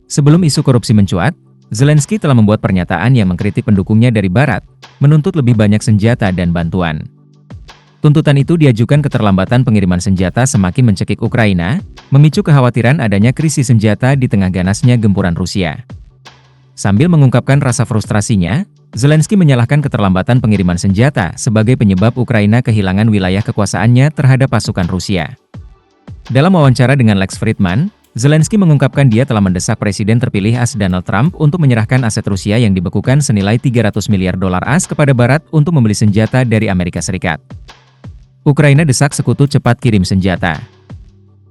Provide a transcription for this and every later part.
Sebelum isu korupsi mencuat, Zelensky telah membuat pernyataan yang mengkritik pendukungnya dari Barat, menuntut lebih banyak senjata dan bantuan. Tuntutan itu diajukan keterlambatan pengiriman senjata semakin mencekik Ukraina, memicu kekhawatiran adanya krisis senjata di tengah ganasnya gempuran Rusia. Sambil mengungkapkan rasa frustrasinya, Zelensky menyalahkan keterlambatan pengiriman senjata sebagai penyebab Ukraina kehilangan wilayah kekuasaannya terhadap pasukan Rusia. Dalam wawancara dengan Lex Fridman, Zelensky mengungkapkan dia telah mendesak Presiden terpilih AS Donald Trump untuk menyerahkan aset Rusia yang dibekukan senilai $300 miliar AS kepada Barat untuk membeli senjata dari Amerika Serikat. Ukraina desak sekutu cepat kirim senjata.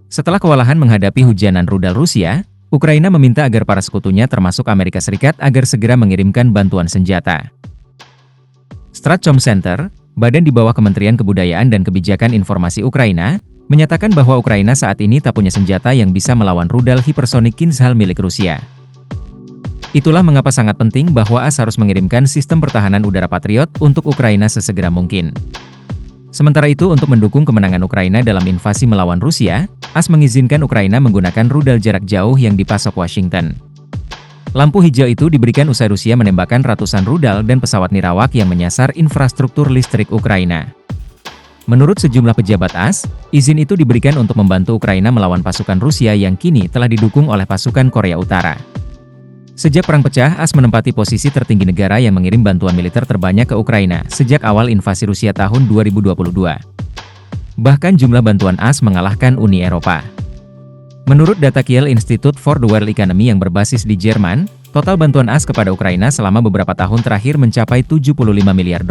Setelah kewalahan menghadapi hujanan rudal Rusia, Ukraina meminta agar para sekutunya termasuk Amerika Serikat agar segera mengirimkan bantuan senjata. Stratcom Center, badan di bawah Kementerian Kebudayaan dan Kebijakan Informasi Ukraina, menyatakan bahwa Ukraina saat ini tak punya senjata yang bisa melawan rudal hipersonik Kinzhal milik Rusia. Itulah mengapa sangat penting bahwa AS harus mengirimkan sistem pertahanan udara Patriot untuk Ukraina sesegera mungkin. Sementara itu untuk mendukung kemenangan Ukraina dalam invasi melawan Rusia, AS mengizinkan Ukraina menggunakan rudal jarak jauh yang dipasok Washington. Lampu hijau itu diberikan usai Rusia menembakkan ratusan rudal dan pesawat nirawak yang menyasar infrastruktur listrik Ukraina. Menurut sejumlah pejabat AS, izin itu diberikan untuk membantu Ukraina melawan pasukan Rusia yang kini telah didukung oleh pasukan Korea Utara. Sejak perang pecah, AS menempati posisi tertinggi negara yang mengirim bantuan militer terbanyak ke Ukraina sejak awal invasi Rusia tahun 2022. Bahkan jumlah bantuan AS mengalahkan Uni Eropa. Menurut data Kiel Institute for the World Economy yang berbasis di Jerman, total bantuan AS kepada Ukraina selama beberapa tahun terakhir mencapai $75 miliar.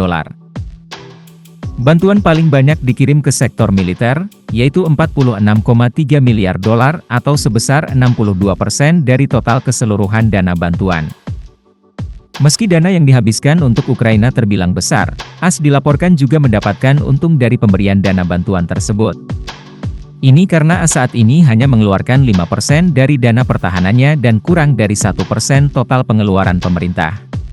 Bantuan paling banyak dikirim ke sektor militer, yaitu $46,3 miliar atau sebesar 62% dari total keseluruhan dana bantuan. Meski dana yang dihabiskan untuk Ukraina terbilang besar, AS dilaporkan juga mendapatkan untung dari pemberian dana bantuan tersebut. Ini karena AS saat ini hanya mengeluarkan 5% dari dana pertahanannya dan kurang dari 1% total pengeluaran pemerintah.